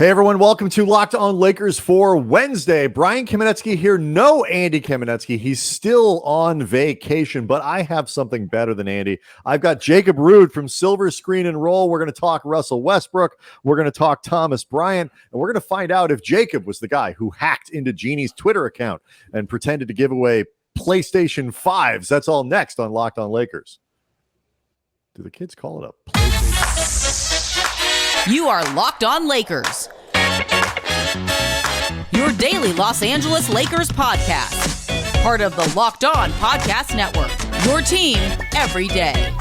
Hey everyone, welcome to Locked On Lakers for Wednesday. Brian Kamenetsky here. No Andy Kamenetsky. He's still on vacation, but I have something better than Andy. I've got Jacob Rude from Silver Screen and Roll. We're going to talk Russell Westbrook. We're going to talk Thomas Bryant, and we're going to find out if Jacob was the guy who hacked into Jeanie's Twitter account and pretended to give away PlayStation 5s. That's all next on Locked On Lakers. Do the kids call it a PlayStation? You are Locked On Lakers, your daily Los Angeles Lakers podcast. Part of the Locked On Podcast Network, your team every day.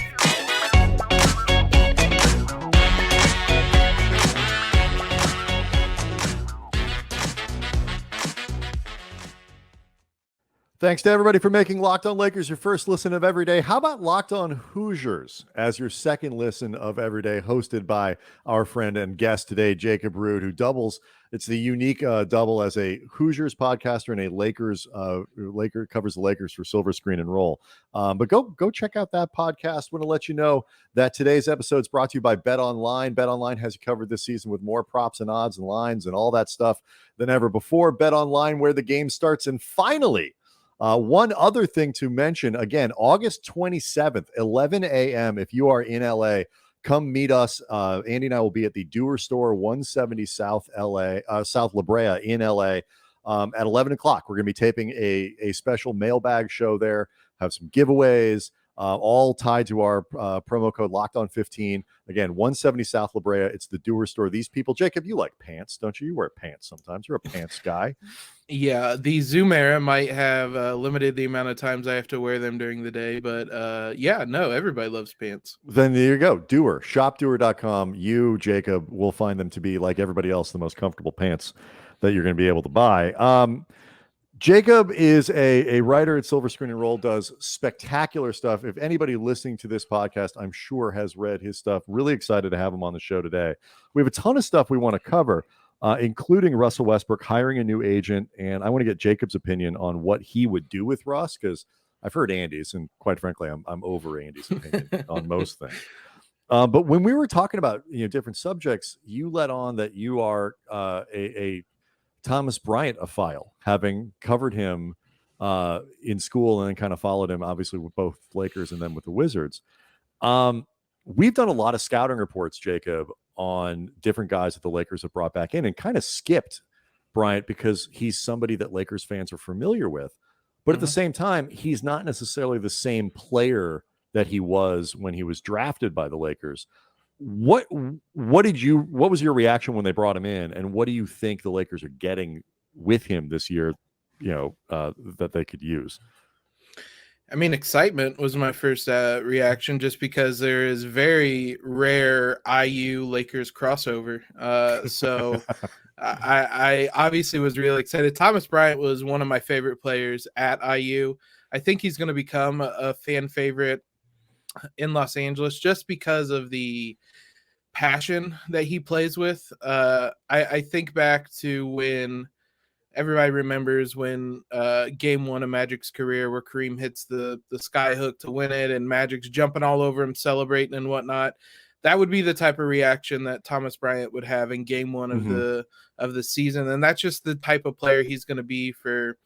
Thanks to everybody for making Locked On Lakers your first listen of every day. How about Locked On Hoosiers as your second listen of every day, hosted by our friend and guest today, Jacob Rude, who doubles. It's the unique double as a Hoosiers podcaster and a Lakers covers the Lakers for Silver Screen and Roll. But go check out that podcast. Want to let you know that today's episode is brought to you by Bet Online. Bet Online has you covered this season with more props and odds and lines and all that stuff than ever before. Bet Online, where the game starts. And finally, one other thing to mention, again, August 27th, 11 a.m. If you are in LA, come meet us. Andy and I will be at the Doer Store, 170 South La Brea in LA at 11 o'clock. We're going to be taping a special mailbag show there, have some giveaways, all tied to our promo code Locked On 15. Again, 170 South La Brea. It's the Doer Store. These people, Jacob, you like pants, don't you? You wear pants sometimes. You're a pants guy. Yeah, the Zoom era might have limited the amount of times I have to wear them during the day, but everybody loves pants. Then there you go. Doer, shopdoer.com. You, Jacob, will find them to be, like everybody else, the most comfortable pants that you're going to be able to buy. Jacob is a writer at Silver Screen and Roll, does spectacular stuff. If anybody listening to this podcast, I'm sure has read his stuff. Really excited to have him on the show today. We have a ton of stuff we want to cover, including Russell Westbrook hiring a new agent. And I want to get Jacob's opinion on what he would do with Russ, because I've heard Andy's, and quite frankly, I'm over Andy's opinion on most things. But when we were talking about different subjects, you let on that you are a Thomas Bryant file, having covered him in school and then kind of followed him, obviously, with both Lakers and then with the Wizards. We've done a lot of scouting reports, Jacob, on different guys that the Lakers have brought back in, and kind of skipped Bryant because he's somebody that Lakers fans are familiar with. But at the same time, he's not necessarily the same player that he was when he was drafted by the Lakers. What was your reaction when they brought him in, and what do you think the Lakers are getting with him this year, that they could use? I mean, excitement was my first reaction, just because there is very rare IU Lakers crossover. So I obviously was really excited. Thomas Bryant was one of my favorite players at IU. I think he's going to become a fan favorite in Los Angeles just because of the passion that he plays with. I think back to when everybody remembers when game one of Magic's career, where Kareem hits the sky hook to win it and Magic's jumping all over him, celebrating and whatnot. That would be the type of reaction that Thomas Bryant would have in game one of the season. And that's just the type of player he's going to be for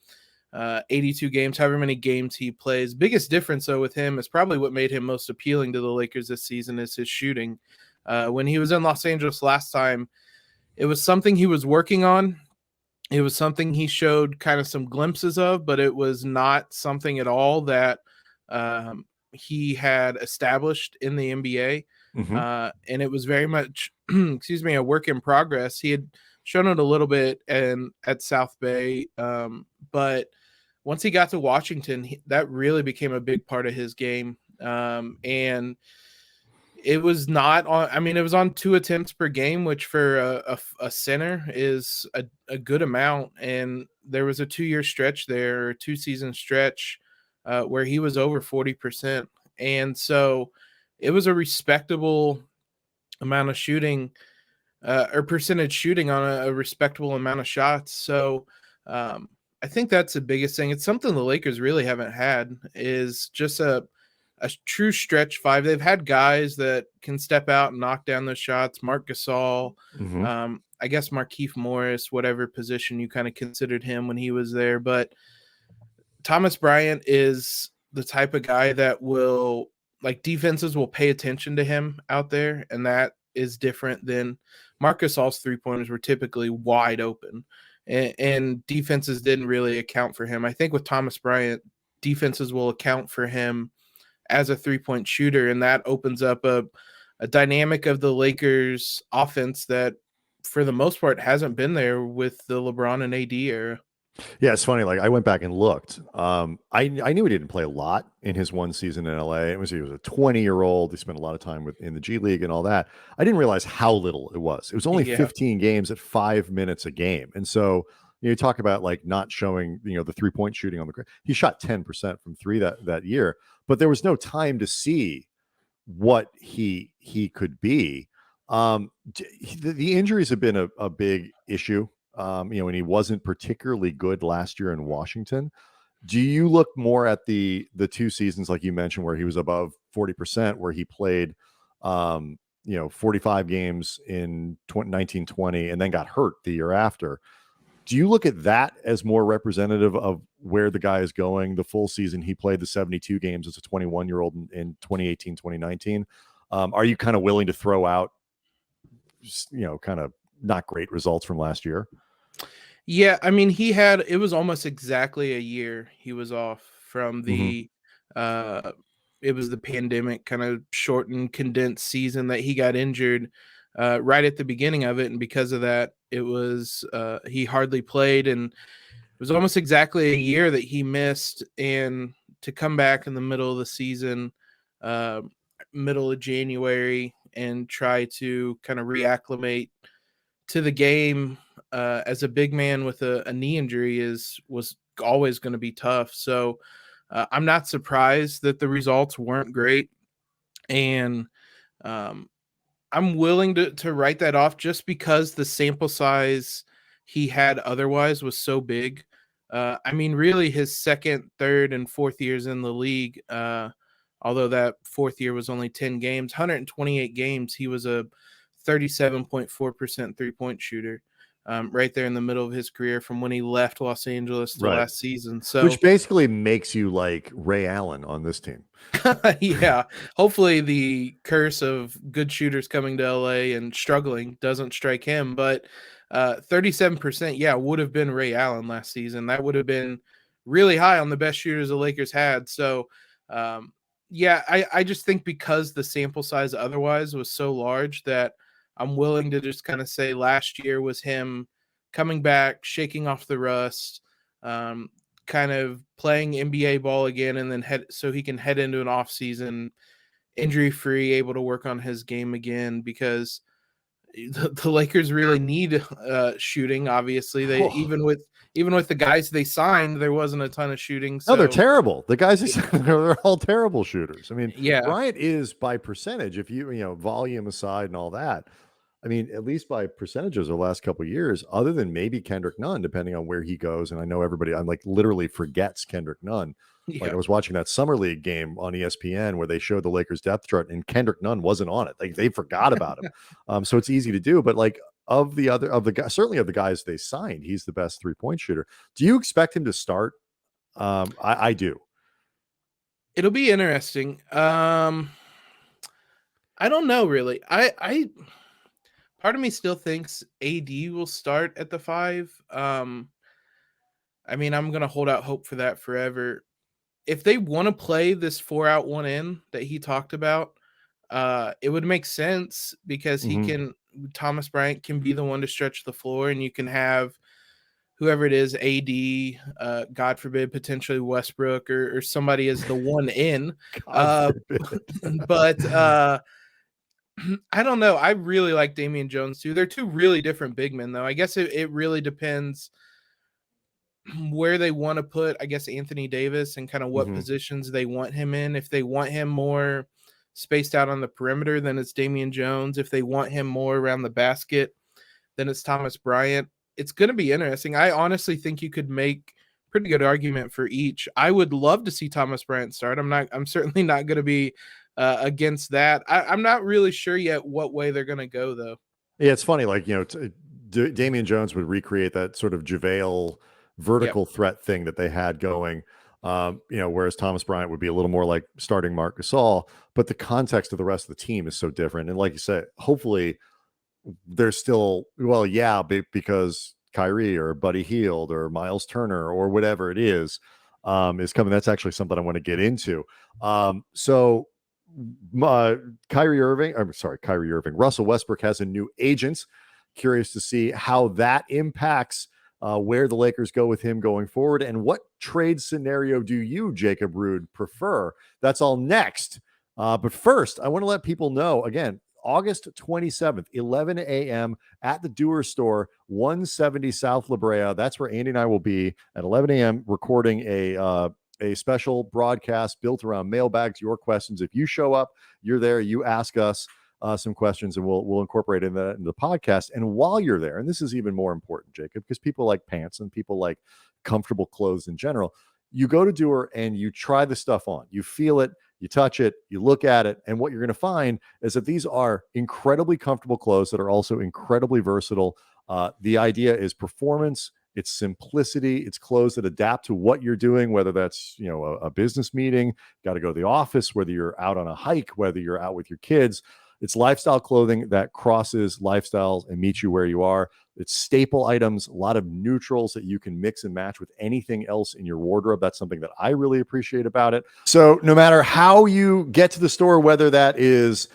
82 games, however many games he plays. Biggest difference, though, with him is probably what made him most appealing to the Lakers this season is his shooting. When he was in Los Angeles last time, it was something he was working on. It was something he showed kind of some glimpses of, but it was not something at all that he had established in the NBA. And it was very much, a work in progress. He had shown it a little bit at South Bay, but once he got to Washington, that really became a big part of his game. And it was not on, it was on 2 attempts per game, which for a center is a good amount. And there was a 2-year stretch there, a 2-season stretch where he was over 40%. And so it was a respectable amount of shooting or percentage shooting on a respectable amount of shots. So I think that's the biggest thing. It's something the Lakers really haven't had, is just a true stretch five. They've had guys that can step out and knock down those shots. Marc Gasol, I guess Markieff Morris, whatever position you kind of considered him when he was there. But Thomas Bryant is the type of guy that will, like, defenses will pay attention to him out there, and that is different than Marc Gasol's three-pointers were typically wide open, and defenses didn't really account for him. I think with Thomas Bryant, defenses will account for him as a three-point shooter, and that opens up a dynamic of the Lakers offense that for the most part hasn't been there with the LeBron and AD era. Yeah, it's funny. Like, I went back and looked. I knew he didn't play a lot in his one season in LA. He was a 20-year-old. He spent a lot of time in the G League and all that. I didn't realize how little it was. It was only 15 games at 5 minutes a game. And so you talk about like not showing, the 3-point shooting on the ground. He shot 10% from three that year, but there was no time to see what he could be. The injuries have been a big issue. And he wasn't particularly good last year in Washington. Do you look more at the 2 seasons, like you mentioned, where he was above 40%, where he played, 45 games in 1920 and then got hurt the year after? Do you look at that as more representative of where the guy is going? The full season he played, the 72 games as a 21-year-old in 2018, 2019. Are you kind of willing to throw out, kind of not great results from last year? Yeah, I mean, it was almost exactly a year he was off from the it was the pandemic kind of shortened, condensed season that he got injured right at the beginning of it, and because of that, it was he hardly played, and it was almost exactly a year that he missed. And to come back in the middle of the season, middle of January, and try to kind of reacclimate to the game as a big man with a knee injury was always going to be tough. So I'm not surprised that the results weren't great. And I'm willing to write that off just because the sample size he had otherwise was so big. I mean, really his second, third, and fourth years in the league, although that fourth year was only 10 games, 128 games, he was a 37.4% three-point shooter, right there in the middle of his career from when he left Los Angeles to last season. So, which basically makes you like Ray Allen on this team. Yeah, hopefully the curse of good shooters coming to LA and struggling doesn't strike him. But 37%, would have been Ray Allen last season. That would have been really high on the best shooters the Lakers had. So, I just think because the sample size otherwise was so large that I'm willing to just kind of say last year was him coming back, shaking off the rust, kind of playing NBA ball again, and then so he can head into an off season injury-free, able to work on his game again, because the Lakers really need shooting. Obviously, they even with the guys they signed, there wasn't a ton of shooting. So. No, they're terrible. The guys they're all terrible shooters. I mean, yeah, Bryant is by percentage. If you volume aside and all that, I mean, at least by percentages the last couple of years, other than maybe Kendrick Nunn, depending on where he goes. And I know everybody, I'm like literally forgets Kendrick Nunn. Yeah. Like I was watching that summer league game on ESPN where they showed the Lakers depth chart and Kendrick Nunn wasn't on it. Like they forgot about him. So it's easy to do, but like of the guys, certainly of the guys they signed, he's the best 3-point shooter. Do you expect him to start? I do. It'll be interesting. I don't know really. I part of me still thinks AD will start at the 5. I mean, I'm gonna hold out hope for that forever. If they want to play this 4 out 1 in that he talked about, it would make sense because Thomas Bryant can be the one to stretch the floor, and you can have whoever it is, AD, God forbid, potentially Westbrook or somebody as the 1 in. But I don't know. I really like Damian Jones too. They're 2 really different big men, though. I guess it really depends where they want to put, I guess, Anthony Davis and kind of what positions they want him in. If they want him more spaced out on the perimeter, then it's Damian Jones. If they want him more around the basket, then it's Thomas Bryant. It's going to be interesting. I honestly think you could make a pretty good argument for each. I would love to see Thomas Bryant start. I'm certainly not going to be against that. I'm not really sure yet what way they're going to go, though. Yeah, it's funny. Like, Damian Jones would recreate that sort of JaVale vertical threat thing that they had going. Whereas Thomas Bryant would be a little more like starting Marc Gasol, but the context of the rest of the team is so different. And like you said, hopefully there's still, because Kyrie or Buddy Hield or Myles Turner or whatever it is coming. That's actually something I want to get into. Kyrie Irving, Russell Westbrook has a new agent. Curious to see how that impacts where the Lakers go with him going forward, and what trade scenario do you, Jacob Rude, prefer? That's all next. But first, I want to let people know, again, August 27th, 11 a.m. at the Dewar Store, 170 South La Brea. That's where Andy and I will be at 11 a.m. recording a special broadcast built around mailbags, your questions. If you show up, you're there, you ask us some questions, and we'll incorporate in the podcast. And while you're there, and this is even more important, Jacob, because people like pants and people like comfortable clothes in general, you go to Dewar and you try the stuff on. You feel it, you touch it, you look at it, and what you're going to find is that these are incredibly comfortable clothes that are also incredibly versatile. The idea is performance, it's simplicity, it's clothes that adapt to what you're doing, whether that's a business meeting, got to go to the office, whether you're out on a hike, whether you're out with your kids. It's lifestyle clothing that crosses lifestyles and meets you where you are. It's staple items, a lot of neutrals that you can mix and match with anything else in your wardrobe. That's something that I really appreciate about it. So no matter how you get to the store, whether that is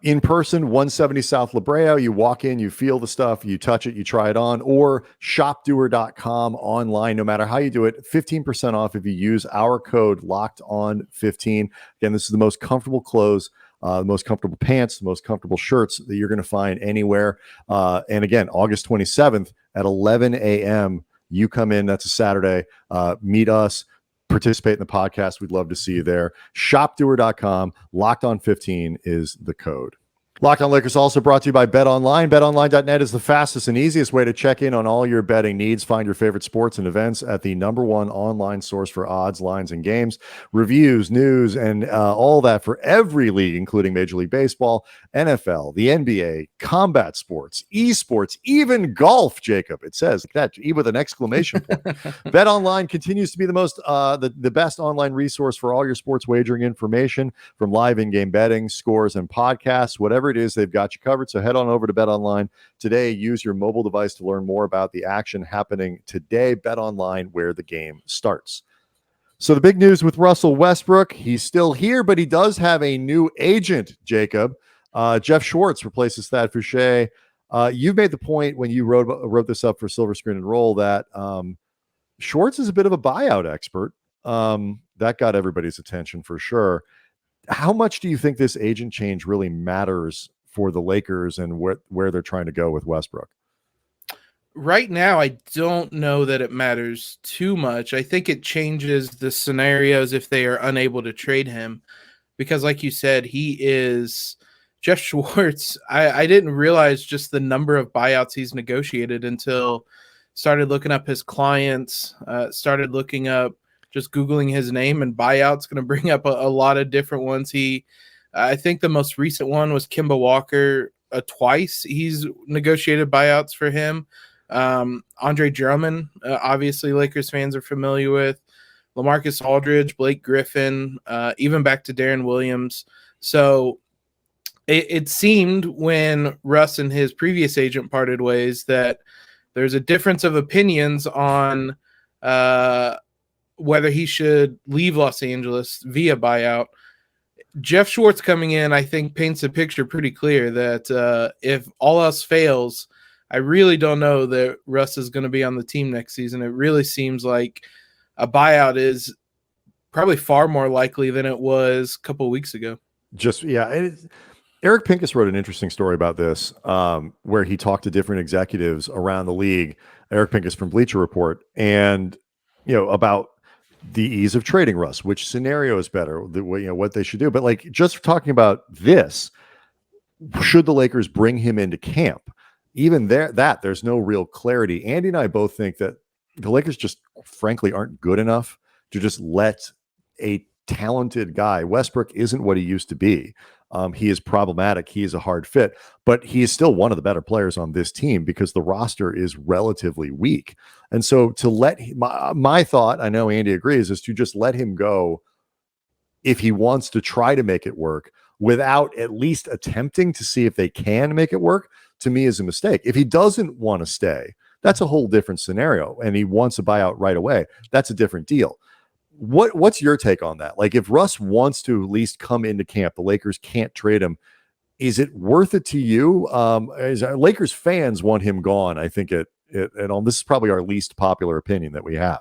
in person, 170 South La Brea, you walk in, you feel the stuff, you touch it, you try it on, or shopdoer.com online, no matter how you do it, 15% off if you use our code LOCKEDON15. Again, this is the most comfortable clothes, the most comfortable pants, the most comfortable shirts that you're going to find anywhere. And again, August 27th at 11 a.m., you come in. That's a Saturday. Meet us, participate in the podcast. We'd love to see you there. Shopdoer.com. LOCKEDON15 is the code. Locked On Lakers also brought to you by BetOnline. BetOnline.net is the fastest and easiest way to check in on all your betting needs. Find your favorite sports and events at the #1 online source for odds, lines, and games, reviews, news, and all that for every league, including Major League Baseball, NFL, the NBA, combat sports, esports, even golf, Jacob. It says that, even with an exclamation point. BetOnline continues to be the most the best online resource for all your sports wagering information, from live in-game betting, scores, and podcasts. Whatever it is, they've got you covered. So head on over to BetOnline today. Use your mobile device to learn more about the action happening today. BetOnline, where the game starts. So the big news with Russell Westbrook, he's still here, but he does have a new agent, Jacob. Jeff Schwartz replaces Thad Fouché. You've made the point when you wrote this up for Silver Screen and Roll that Schwartz is a bit of a buyout expert. That got everybody's attention for sure. How much do you think this agent change really matters for the Lakers and where they're trying to go with Westbrook? Right now, I don't know that it matters too much. I think it changes the scenarios if they are unable to trade him, because like you said, he is Jeff Schwartz. I didn't realize just the number of buyouts he's negotiated until started looking up his clients, started looking up, just Googling his name, and buyout's going to bring up a lot of different ones. I think the most recent one was Kemba Walker. Twice he's negotiated buyouts for him. Andre Drummond, obviously Lakers fans are familiar with. LaMarcus Aldridge, Blake Griffin, even back to Darren Williams. So it seemed when Russ and his previous agent parted ways that there's a difference of opinions on whether he should leave Los Angeles via buyout. Jeff Schwartz coming in, I think, paints a picture pretty clear that if all else fails, I really don't know that Russ is going to be on the team next season. It really seems like a buyout is probably far more likely than it was a couple of weeks ago. Eric Pincus wrote an interesting story about this, where he talked to different executives around the league. Eric Pincus from Bleacher Report, and about the ease of trading Russ, which scenario is better, what they should do. But like, just talking about this, should the Lakers bring him into camp? Even there's no real clarity. Andy and I both think that the Lakers just frankly aren't good enough to just let a talented guy. Westbrook isn't what he used to be. He is problematic. He is a hard fit, but he is still one of the better players on this team because the roster is relatively weak. And so to let my thought, I know Andy agrees, is to just let him go if he wants to try to make it work without at least attempting to see if they can make it work, to me is a mistake. If he doesn't want to stay, that's a whole different scenario. And he wants a buyout right away. That's a different deal. What's your take on that? Like, if Russ wants to at least come into camp, the Lakers can't trade him. Is it worth it to you? As Lakers fans want him gone, I think this is probably our least popular opinion that we have.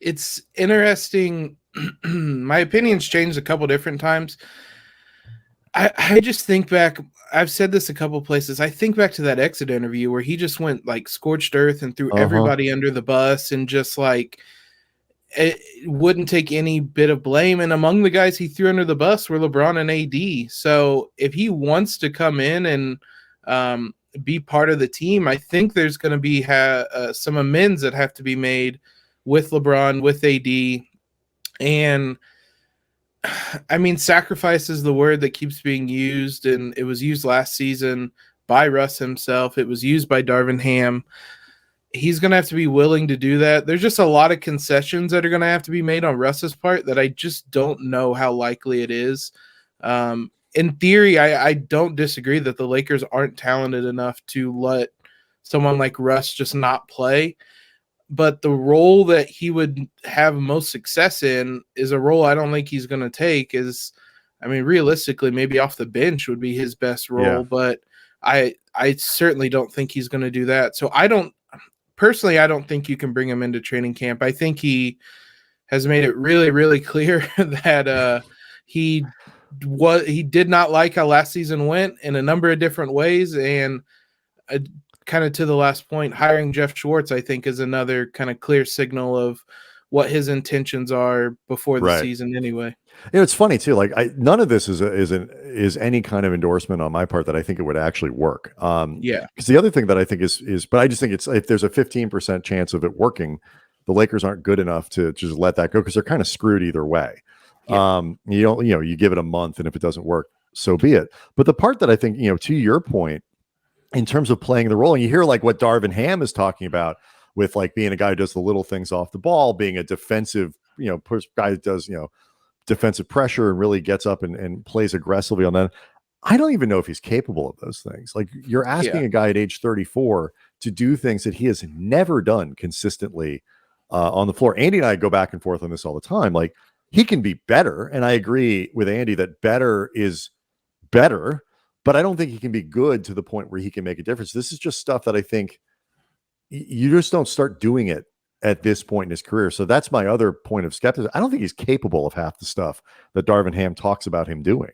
It's interesting. My opinion's changed a couple different times. I just think back. I've said this a couple places. I think back to that exit interview where he just went like scorched earth and threw everybody under the bus and just like it wouldn't take any bit of blame. And among the guys he threw under the bus were LeBron and AD. So if he wants to come in and be part of the team, I think there's going to be some amends that have to be made with LeBron, with AD. And I mean, sacrifice is the word that keeps being used, and it was used last season by Russ himself. It was used by Darvin Ham. He's going to have to be willing to do that. There's just a lot of concessions that are going to have to be made on Russ's part that I just don't know how likely it is. In theory, I don't disagree that the Lakers aren't talented enough to let someone like Russ just not play. But the role that he would have most success in is a role I don't think he's going to take. Realistically, maybe off the bench would be his best role, Yeah. but I certainly don't think he's going to do that. So I don't think you can bring him into training camp. I think he has made it really, really clear that he did not like how last season went in a number of different ways, and kind of to the last point, hiring Jeff Schwartz, I think, is another kind of clear signal of what his intentions are before the season anyway. It's funny too. Like, none of this is any kind of endorsement on my part that I think it would actually work. Because the other thing that I think is, but I just think it's, if there's a 15% chance of it working, the Lakers aren't good enough to just let that go because they're kind of screwed either way. Yeah. You give it a month, and if it doesn't work, so be it. But the part that I think, to your point, in terms of playing the role, and you hear like what Darvin Ham is talking about with like being a guy who does the little things off the ball, being a defensive, guy that does, defensive pressure and really gets up and plays aggressively on that. I don't even know if he's capable of those things. Like, you're asking a guy at age 34 to do things that he has never done consistently on the floor. Andy and I go back and forth on this all the time. Like, he can be better. And I agree with Andy that better is better, but I don't think he can be good to the point where he can make a difference. This is just stuff that I think you just don't start doing it at this point in his career. So that's my other point of skepticism. I don't think he's capable of half the stuff that Darvin Ham talks about him doing.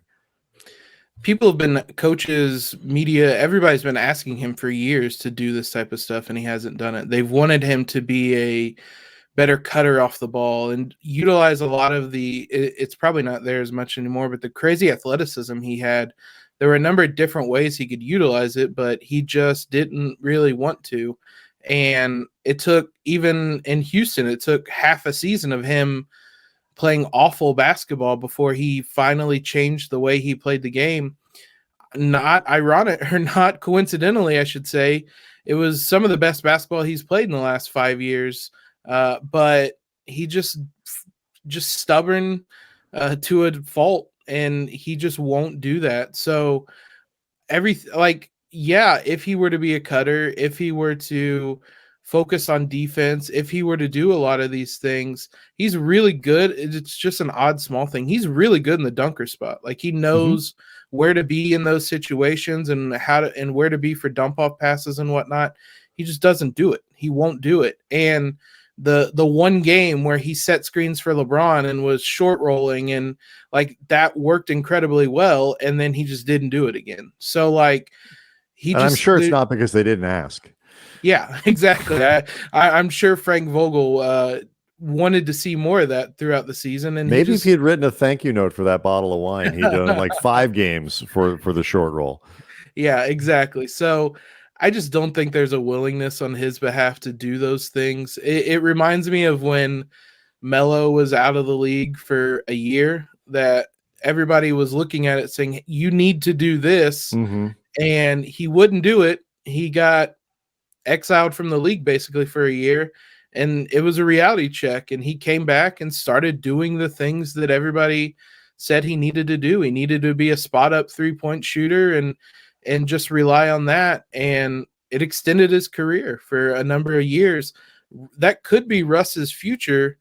People have been, coaches, media, everybody's been asking him for years to do this type of stuff, and he hasn't done it. They've wanted him to be a better cutter off the ball and utilize a lot of it's probably not there as much anymore, but the crazy athleticism he had. There were a number of different ways he could utilize it, but he just didn't really want to. And it took, even in Houston, it took half a season of him playing awful basketball before he finally changed the way he played the game. Not ironic, or not coincidentally, I should say, it was some of the best basketball he's played in the last 5 years. But he just stubborn to a fault. And he just won't do that. So if he were to be a cutter, if he were to focus on defense, if he were to do a lot of these things, he's really good. It's just an odd small thing. He's really good in the dunker spot. Like, he knows where to be in those situations and and where to be for dump off passes and whatnot. He just doesn't do it. He won't do it. And the one game where he set screens for LeBron and was short rolling, and like that worked incredibly well, and then he just didn't do it again. So like I'm sure it's not because they didn't ask. Yeah, exactly. I'm sure Frank Vogel wanted to see more of that throughout the season, and maybe if he had written a thank you note for that bottle of wine, he'd done like 5 games for the short roll. Yeah, exactly. So I just don't think there's a willingness on his behalf to do those things. It reminds me of when Melo was out of the league for a year, that everybody was looking at it saying, you need to do this. Mm-hmm. And he wouldn't do it. He got exiled from the league basically for a year. And it was a reality check. And he came back and started doing the things that everybody said he needed to do. He needed to be a spot up 3-point shooter and just rely on that. And it extended his career for a number of years. That could be Russ's future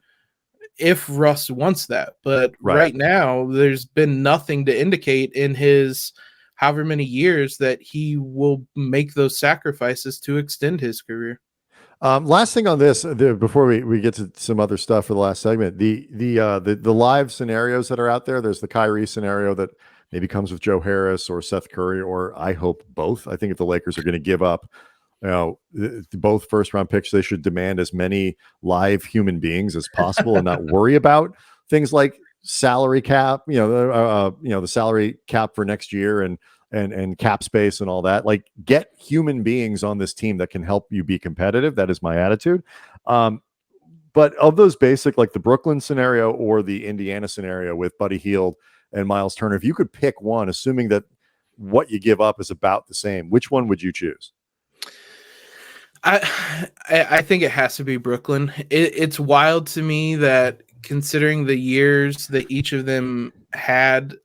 if Russ wants that. But right now, there's been nothing to indicate in his however many years that he will make those sacrifices to extend his career. Last thing on this, before we get to some other stuff for the last segment, the live scenarios that are out there. There's the Kyrie scenario that maybe comes with Joe Harris or Seth Curry, or I hope both. I think if the Lakers are going to give up, both first round picks, they should demand as many live human beings as possible and not worry about things like salary cap, the salary cap for next year and cap space and all that. Like, get human beings on this team that can help you be competitive. That is my attitude. But of those basic, like the Brooklyn scenario or the Indiana scenario with Buddy Hield and Myles Turner, if you could pick one, assuming that what you give up is about the same, which one would you choose? I think it has to be Brooklyn. It's wild to me that, considering the years that each of them had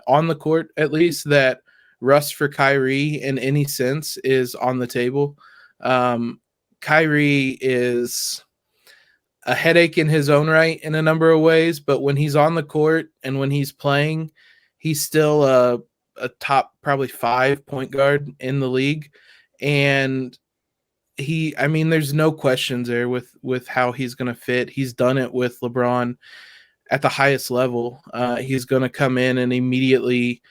on the court, at least, that Russ for Kyrie in any sense is on the table. Kyrie is a headache in his own right in a number of ways, but when he's on the court and when he's playing, he's still a top probably 5 point guard in the league. And there's no questions there with how he's going to fit. He's done it with LeBron at the highest level. He's going to come in and immediately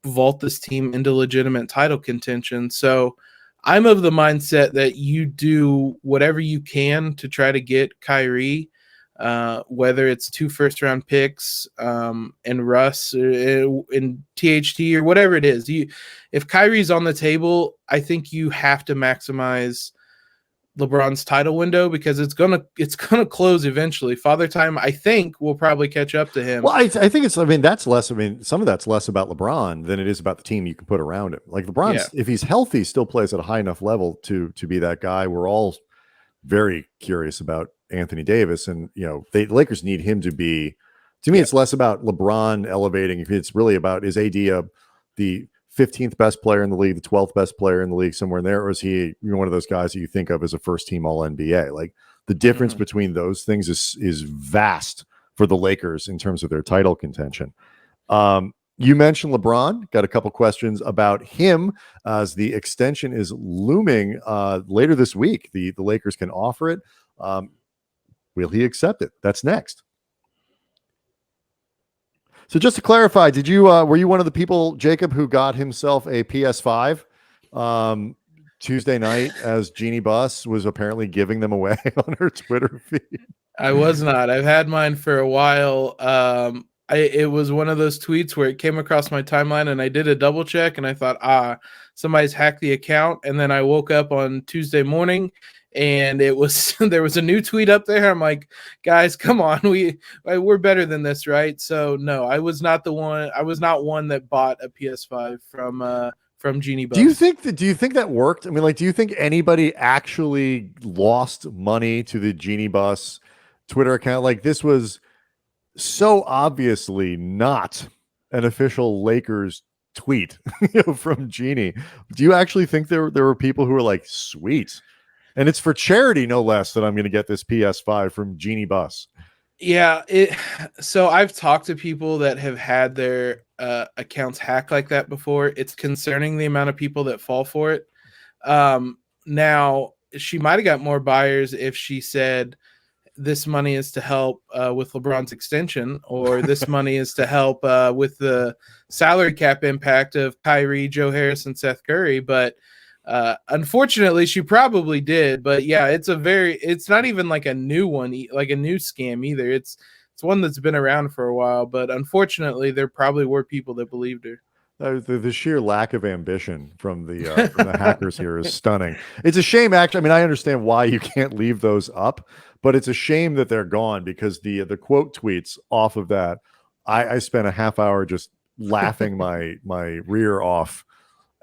vault this team into legitimate title contention. So I'm of the mindset that you do whatever you can to try to get Kyrie, whether it's 2 first-round picks and Russ and THT or whatever it is. If Kyrie's on the table, I think you have to maximize LeBron's title window, because it's gonna close eventually. Father Time, I think, will probably catch up to him. Well, I think that's less. Some of that's less about LeBron than it is about the team you can put around him. Like LeBron, if he's healthy, still plays at a high enough level to be that guy. We're all very curious about Anthony Davis, and the Lakers need him to be. To me, it's less about LeBron elevating. If it's really about, is AD the 15th best player in the league, the 12th best player in the league, somewhere in there, or is he one of those guys that you think of as a first team All NBA? Like, the difference between those things is vast for the Lakers in terms of their title contention. You mentioned LeBron. Got a couple questions about him as the extension is looming later this week. The Lakers can offer it. Will he accept it? That's next. So just to clarify, did you were you one of the people, Jacob, who got himself a PS5 Tuesday night as Jeanie Buss was apparently giving them away on her Twitter feed? I was not. I've had mine for a while. It was one of those tweets where it came across my timeline and I did a double check and I thought, somebody's hacked the account. And then I woke up on Tuesday morning and there was a new tweet up there. I'm like, guys, come on, we're better than this, right? So no, I was not the one. I was not one that bought a PS5 from Jeanie Buss. Do you think that worked? I mean, like, do you think anybody actually lost money to the Jeanie Buss Twitter account? Like, this was so obviously not an official Lakers tweet from Jeanie. Do you actually think there were people who were like, sweet, and it's for charity, no less, that I'm going to get this PS5 from Jeanie Buss? Yeah. So I've talked to people that have had their accounts hacked like that before. It's concerning the amount of people that fall for it. Now, she might have got more buyers if she said, this money is to help with LeBron's extension, or this money is to help with the salary cap impact of Kyrie, Joe Harris, and Seth Curry. But unfortunately, she probably did. But yeah, it's not even like a new one, like a new scam either. It's one that's been around for a while. But unfortunately, there probably were people that believed her. The sheer lack of ambition from the hackers here is stunning. It's a shame, actually. I mean, I understand why you can't leave those up, but it's a shame that they're gone because the quote tweets off of that, I spent a half hour just laughing my rear off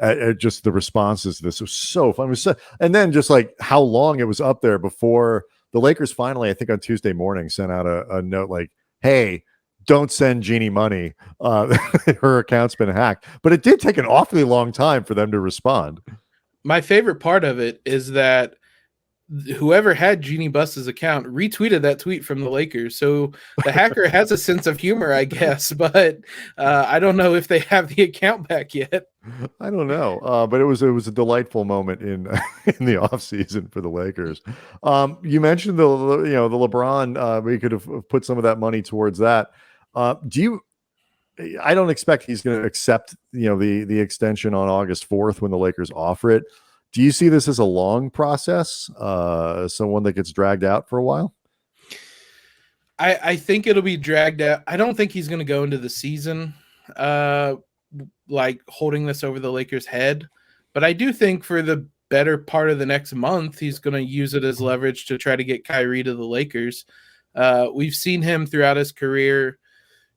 at just the responses to this. It was so fun. It was and then just like how long it was up there before the Lakers finally, I think on Tuesday morning, sent out a note like, "Hey, don't send Jeanie money. Her account's been hacked." But it did take an awfully long time for them to respond. My favorite part of it is that whoever had Jeanie Buss's account retweeted that tweet from the Lakers. So the hacker has a sense of humor, I guess, but I don't know if they have the account back yet. I don't know, but it was a delightful moment in in the offseason for the Lakers. You mentioned the LeBron. We could have put some of that money towards that. Do you? I don't expect he's going to accept the extension on August 4th when the Lakers offer it. Do you see this as a long process, someone that gets dragged out for a while? I think it'll be dragged out. I don't think he's going to go into the season like holding this over the Lakers' head. But I do think for the better part of the next month, he's going to use it as leverage to try to get Kyrie to the Lakers. We've seen him throughout his career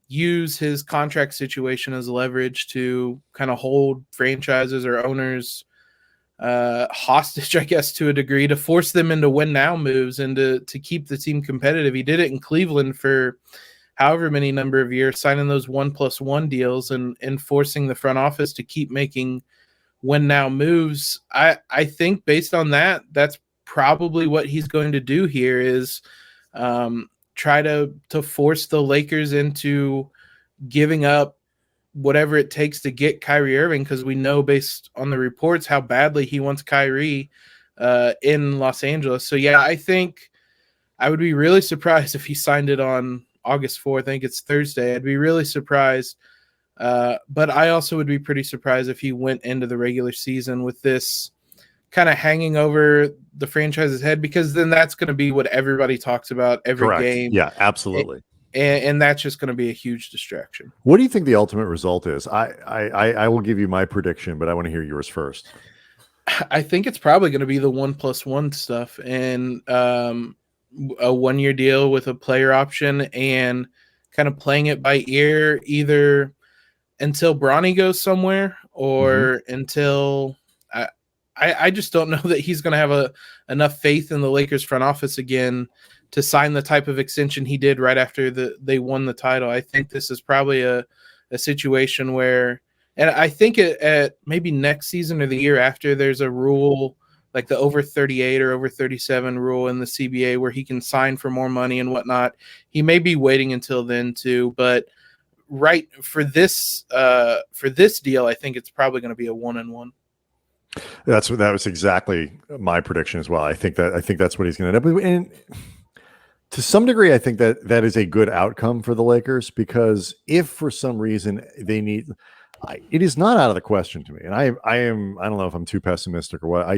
use his contract situation as leverage to kind of hold franchises or owners hostage, I guess, to a degree, to force them into win now moves and to keep the team competitive. He did it in Cleveland for however many number of years, signing those 1+1 deals and forcing the front office to keep making win now moves. I think based on that, that's probably what he's going to do here is try to force the Lakers into giving up whatever it takes to get Kyrie Irving, because we know based on the reports how badly he wants Kyrie in Los Angeles. So, yeah, I think I would be really surprised if he signed it on August 4th. I think it's Thursday. I'd be really surprised. But I also would be pretty surprised if he went into the regular season with this kind of hanging over the franchise's head, because then that's going to be what everybody talks about every Correct. game. Yeah, absolutely. And that's just going to be a huge distraction. What do you think the ultimate result is? I will give you my prediction, but I want to hear yours first. I think it's probably going to be the 1+1 stuff and a 1-year deal with a player option and kind of playing it by ear, either until Bronny goes somewhere or until I just don't know that he's going to have enough faith in the Lakers front office again to sign the type of extension he did right after they won the title. I think this is probably a situation where, and I think at maybe next season or the year after, there's a rule like the over 38 or over 37 rule in the CBA where he can sign for more money and whatnot. He may be waiting until then too, but right for this deal, I think it's probably going to be a 1-1. That was exactly my prediction as well. I think that's what he's going to end up with. And to some degree, I think that is a good outcome for the Lakers, because if for some reason they need, it is not out of the question to me. And I don't know if I'm too pessimistic or what.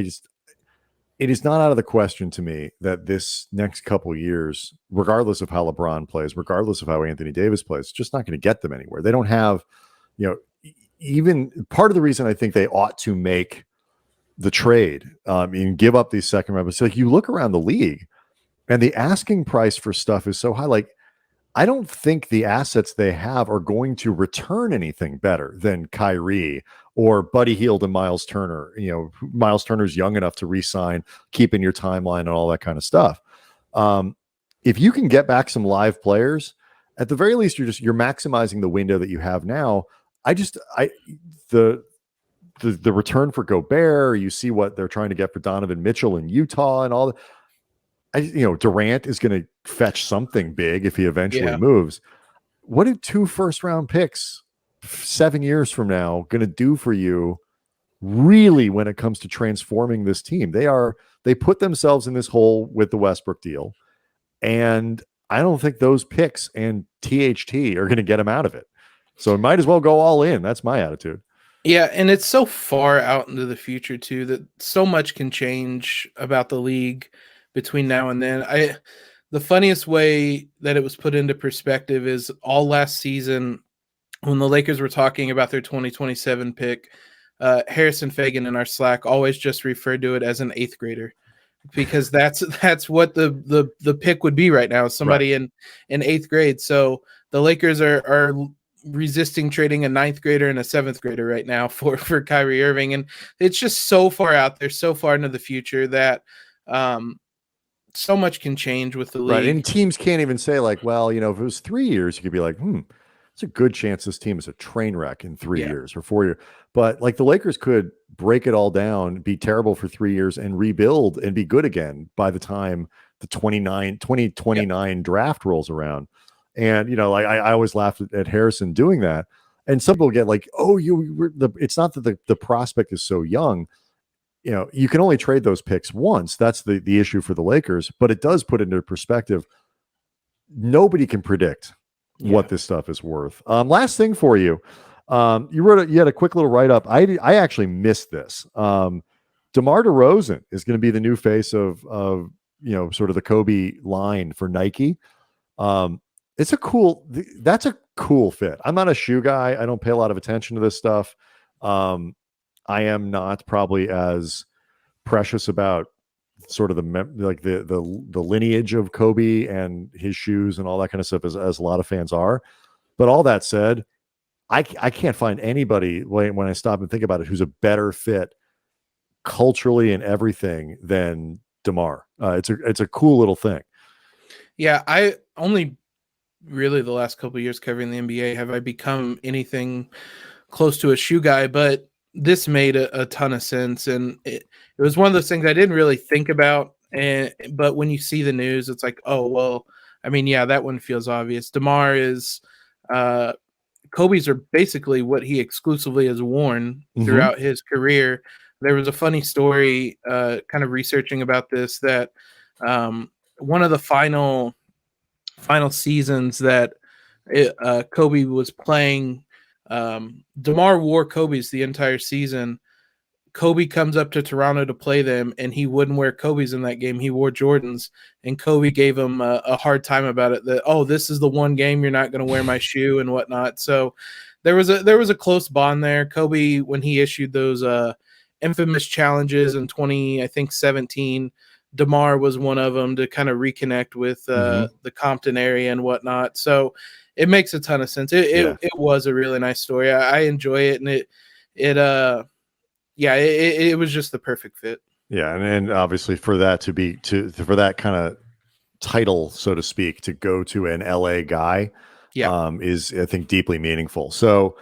It is not out of the question to me that this next couple years, regardless of how LeBron plays, regardless of how Anthony Davis plays, it's just not going to get them anywhere. They don't have, even part of the reason I think they ought to make the trade and give up these second round. So like you look around the league and the asking price for stuff is so high. Like, I don't think the assets they have are going to return anything better than Kyrie or Buddy Hield and Myles Turner. Myles Turner's young enough to re-sign, keep in your timeline and all that kind of stuff. If you can get back some live players, at the very least, you're maximizing the window that you have now. The return for Gobert, you see what they're trying to get for Donovan Mitchell in Utah and all that. Durant is going to fetch something big if he eventually moves. What are 2 first-round picks 7 years from now going to do for you really when it comes to transforming this team? They put themselves in this hole with the Westbrook deal, and I don't think those picks and THT are going to get them out of it. So it might as well go all in. That's my attitude. Yeah, and it's so far out into the future too that so much can change about the league between now and then. The funniest way that it was put into perspective is all last season, when the Lakers were talking about their 2027 pick, Harrison Fagan in our Slack always just referred to it as an 8th grader, because that's what the pick would be right now, somebody in 8th grade. So the Lakers are resisting trading a 9th grader and a 7th grader right now for Kyrie Irving, and it's just so far out there, so far into the future that so much can change with the league. Right, and teams can't even say like, well, if it was 3 years, you could be like, it's a good chance this team is a train wreck in 3 years or 4 years. But like the Lakers could break it all down, be terrible for 3 years, and rebuild and be good again by the time the 2029 draft rolls around. And like I always laughed at Harrison doing that. And some people get like, oh, it's not that the prospect is so young. You can only trade those picks once. That's the issue for the Lakers. But it does put into perspective. Nobody can predict what this stuff is worth. Last thing for you. You had a quick little write-up. I actually missed this. DeMar DeRozan is going to be the new face of sort of the Kobe line for Nike. That's a cool fit. I'm not a shoe guy. I don't pay a lot of attention to this stuff. I am not probably as precious about sort of the lineage of Kobe and his shoes and all that kind of stuff as a lot of fans are. But all that said, I can't find anybody when I stop and think about it who's a better fit culturally and everything than DeMar. It's a cool little thing. Yeah, I only really the last couple of years covering the NBA have I become anything close to a shoe guy, but this made a ton of sense, and it was one of those things I didn't really think about. But when you see the news, it's like, oh well. I mean, yeah, that one feels obvious. DeMar is Kobe's are basically what he exclusively has worn throughout his career. There was a funny story, kind of researching about this, that one of the final seasons that Kobe was playing. DeMar wore Kobe's the entire season. Kobe comes up to Toronto to play them, and he wouldn't wear Kobe's in that game. He wore Jordan's, and Kobe gave him a hard time about it. That, oh, this is the one game you're not going to wear my shoe and whatnot. So there was a close bond there. Kobe, when he issued those infamous challenges in 2017, DeMar was one of them to kind of reconnect with the Compton area and whatnot. So it makes a ton of sense. It was a really nice story. I enjoy it, and it was just the perfect fit. Yeah, and obviously for that for that kind of title, so to speak, to go to an LA guy, is I think deeply meaningful. So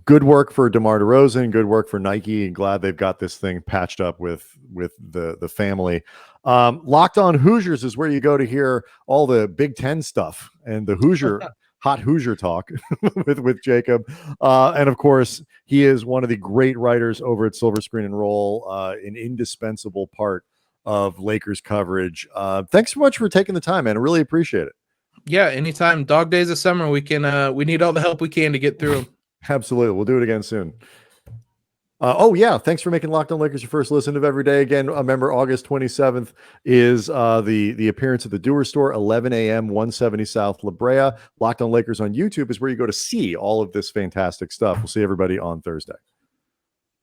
good work for DeMar DeRozan, good work for Nike, and glad they've got this thing patched up with the family. Locked On Hoosiers is where you go to hear all the Big Ten stuff and the Hoosier. Hot Hoosier talk with Jacob. And of course, he is one of the great writers over at Silver Screen and Roll, an indispensable part of Lakers coverage. Thanks so much for taking the time, man. I really appreciate it. Yeah, anytime. Dog days of summer, we need all the help we can to get through them. Absolutely. We'll do it again soon. Thanks for making Locked On Lakers your first listen of every day. Again, remember August 27th is the appearance at the Doer Store, 11 a.m., 170 South La Brea. Locked On Lakers on YouTube is where you go to see all of this fantastic stuff. We'll see everybody on Thursday.